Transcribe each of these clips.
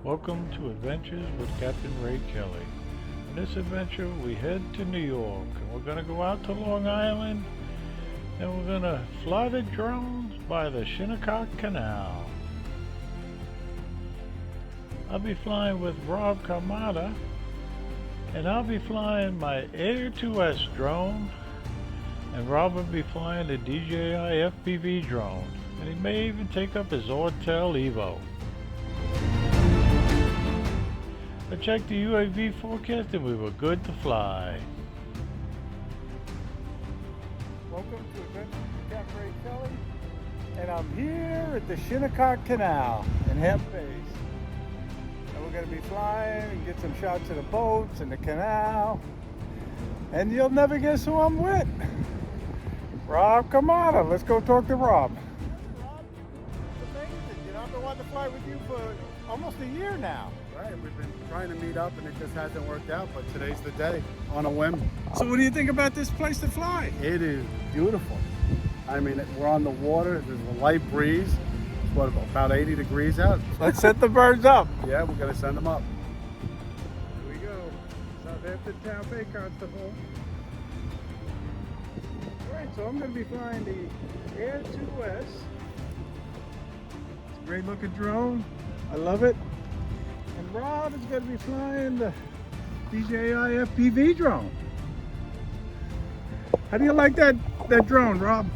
Welcome to Adventures with Captain Ray Kelly. In this adventure we head to New York and we're going to go out to Long Island and we're going to fly the drones by the Shinnecock Canal. I'll be flying with Rob Camarda and I'll be flying my Air 2S drone and Rob will be flying the DJI FPV drone and he may even take up his Autel Evo. I checked the UAV forecast and we were good to fly. Welcome to Adventures with Capt Ray Kelly, and I'm here at the Shinnecock Canal in Hampton Bays. And we're going to be flying and get some shots of the boats and the canal. And you'll never guess who I'm with. Rob Camarda. Let's go talk to Rob. Rob, it's amazing. You know, I've been wanting to fly with you for almost a year now. Right, we've been trying to meet up and it just hasn't worked out, but today's the day, on a whim. So what do you think about this place to fly? It is beautiful. I mean, we're on the water, there's a light breeze. It's what, about 80 degrees out? Let's set the birds up. Yeah, we're gonna send them up. Here we go. Southampton Town Bay Constable. Alright, so I'm going to be flying the Air 2S. It's a great looking drone. I love it. And Rob is going to be flying the DJI FPV drone. How do you like that drone, Rob?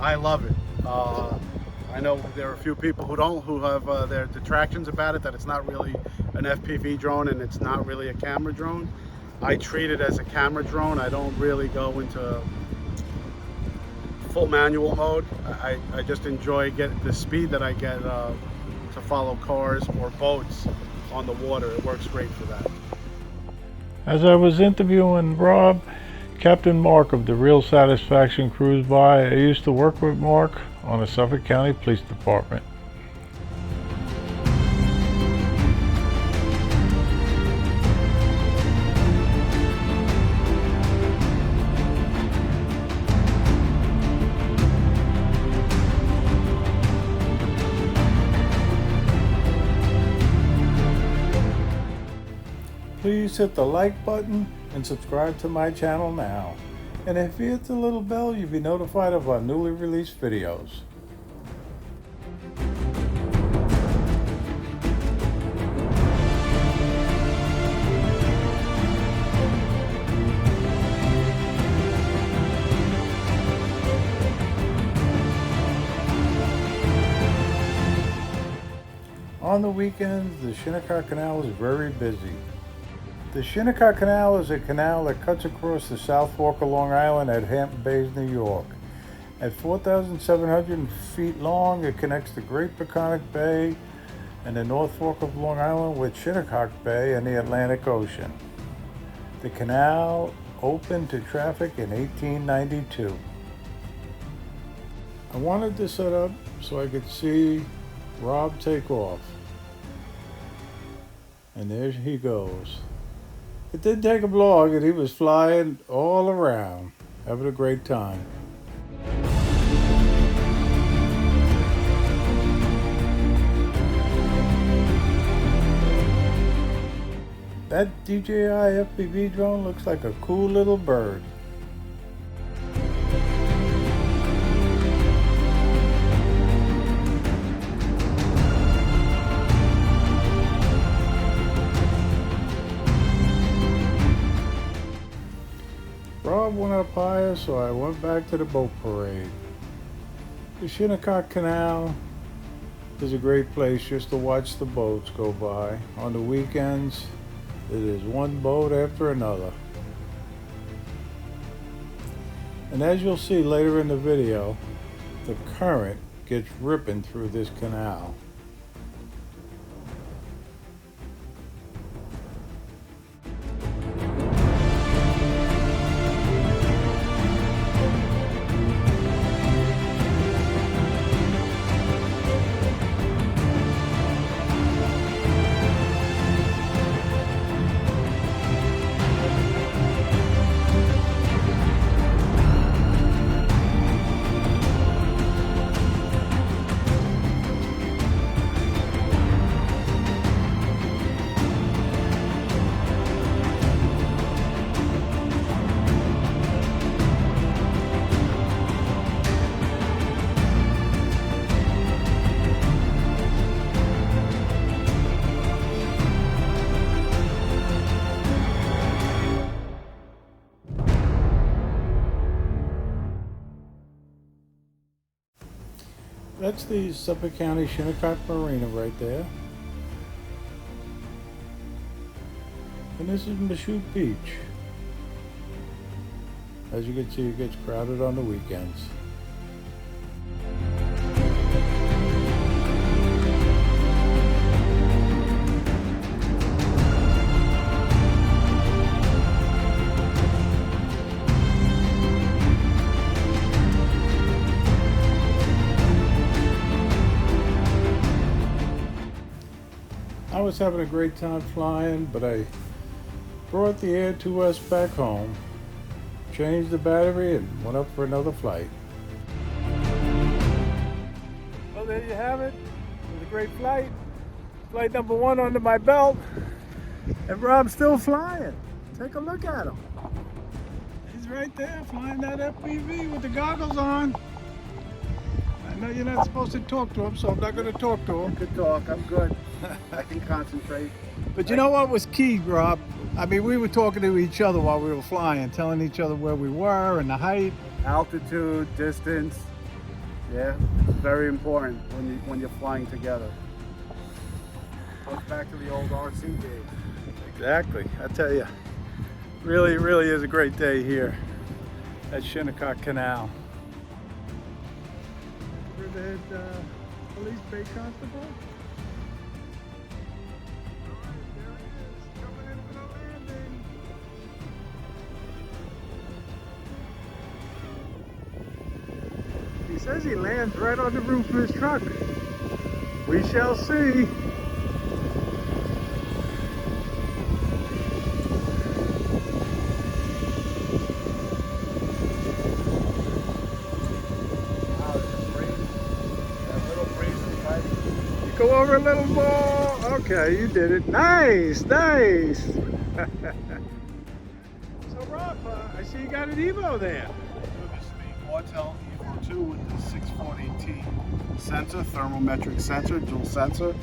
I love it. I know there are a few people who have their detractions about it, that it's not really an FPV drone and it's not really a camera drone. I treat it as a camera drone. I don't really go into full manual mode. I just enjoy getting the speed that I get to follow cars or boats on the water. It works great for that. As I was interviewing Rob, Captain Mark of the Real Satisfaction cruised by. I used to work with Mark on the Suffolk County Police Department. Please hit the like button and subscribe to my channel now. And if you hit the little bell, you'll be notified of our newly released videos. On the weekends, the Shinnecock Canal is very busy. The Shinnecock Canal is a canal that cuts across the South Fork of Long Island at Hampton Bays, New York. At 4,700 feet long, it connects the Great Peconic Bay and the North Fork of Long Island with Shinnecock Bay and the Atlantic Ocean. The canal opened to traffic in 1892. I wanted to set up so I could see Rob take off. And there he goes. It did take a vlog and he was flying all around, having a great time. That DJI FPV drone looks like a cool little bird. Rob went up higher, so I went back to the boat parade. The Shinnecock Canal is a great place just to watch the boats go by. On the weekends, it is one boat after another. And as you'll see later in the video, the current gets ripping through this canal. That's the Suffolk County Shinnecock Marina right there. And this is Michoud Beach. As you can see, it gets crowded on the weekends. I was having a great time flying, but I brought the Air 2S back home, changed the battery, and went up for another flight. Well, there you have it. It was a great flight. Flight number 1 under my belt. And Rob's still flying. Take a look at him. He's right there flying that FPV with the goggles on. I know you're not supposed to talk to him, so I'm not going to talk to him. Good talk. I'm good. I can concentrate. But you know what was key, Rob? I mean, we were talking to each other while we were flying, telling each other where we were and the height. Altitude, distance. Yeah, it's very important when you're flying together. Goes back to the old RC days. Exactly. I tell you, really is a great day here at Shinnecock Canal. Riverhead Police Bay Constable. He says he lands right on the roof of his truck. We shall see. You go over a little more. Okay, you did it. Nice. So Rob, I see you got an Evo there. This is the Autel Evo 2 with the 640T sensor, thermometric sensor, dual sensor.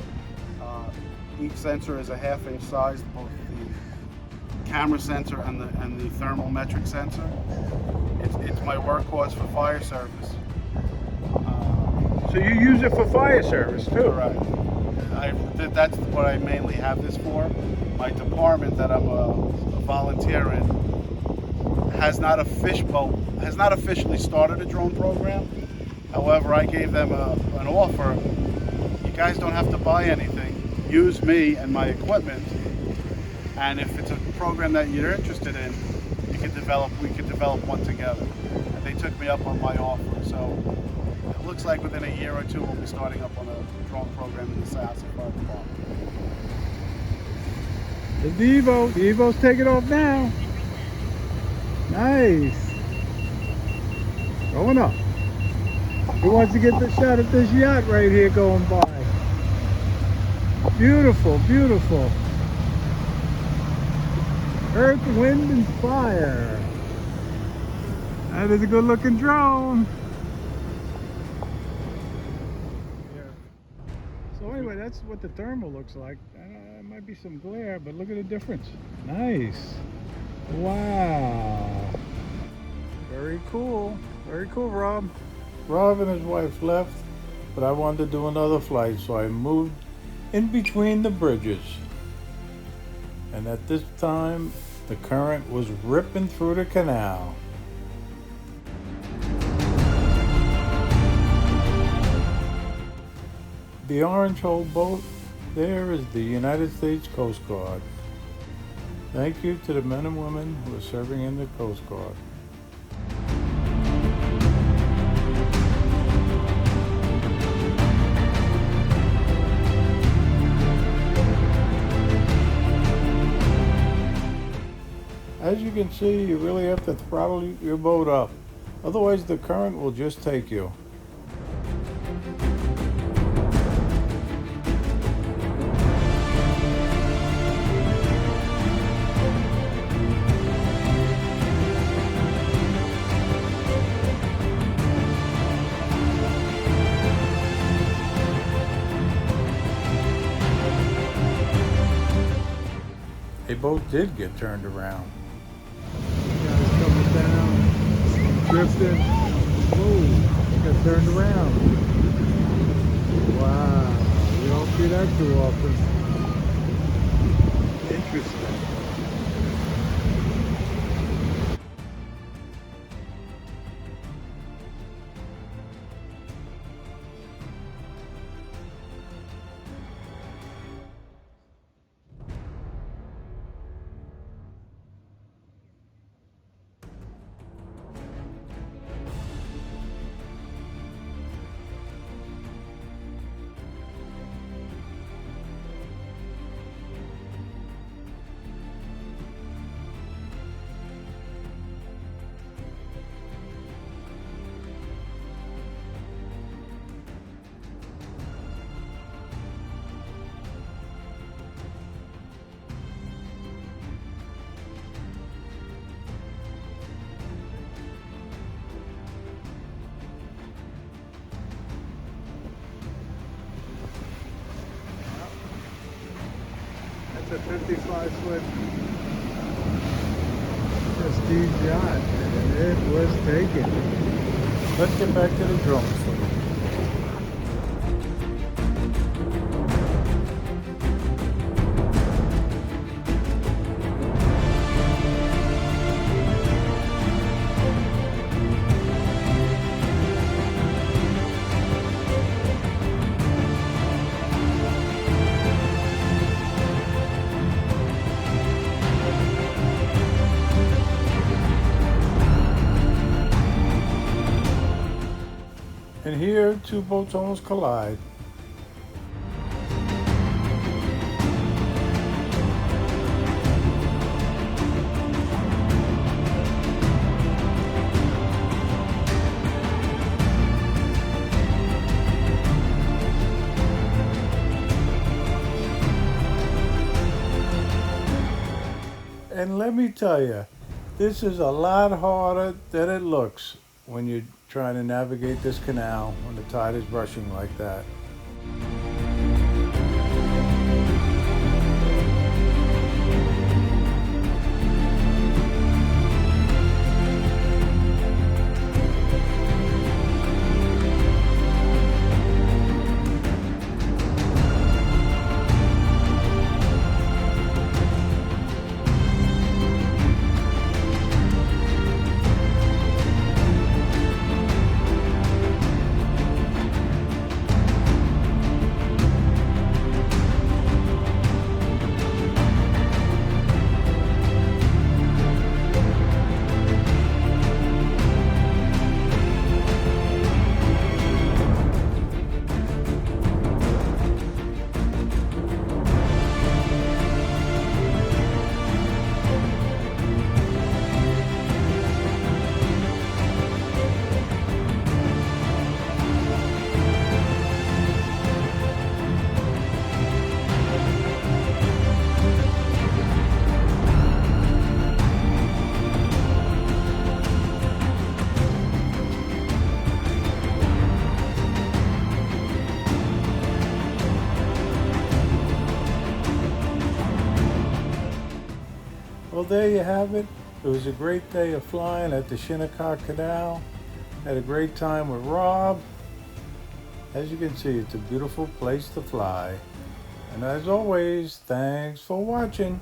Each sensor is a 1/2 inch size, both the camera sensor and the thermometric sensor. It's my workhorse for fire service. So you use it for fire service too? Correct. That's what I mainly have this for. My department that I'm a volunteer in has not officially started a drone program. However, I gave them an offer. You guys don't have to buy anything. Use me and my equipment, and if it's a program that you're interested in, we could develop one together. And they took me up on my offer. So it looks like within a year or two we'll be starting up on a drone program in the South Fire Department. The Evo's taking off now. Nice. Going up. He wants to get the shot at this yacht right here going by. Beautiful. Earth, wind, and fire. That is a good looking drone. So anyway, that's what the thermal looks like. It might be some glare, but look at the difference. Nice. Wow. Very cool, Rob. Rob and his wife left, but I wanted to do another flight, so I moved in between the bridges. And at this time, the current was ripping through the canal. The orange hull boat there is the United States Coast Guard. Thank you to the men and women who are serving in the Coast Guard. As you can see, you really have to throttle your boat up. Otherwise, the current will just take you. A boat did get turned around. Guys coming down, drifting. Whoa, got turned around. Wow, you don't see that too often. Interesting. That's a 55-foot prestige yacht, and it was taken. Let's get back to the drone footage. And here, two boats almost collide. And let me tell you, this is a lot harder than it looks when you're trying to navigate this canal when the tide is rushing like that. Well, there you have it. It was a great day of flying at the Shinnecock Canal. Had a great time with Rob. As you can see, it's a beautiful place to fly. And as always, thanks for watching.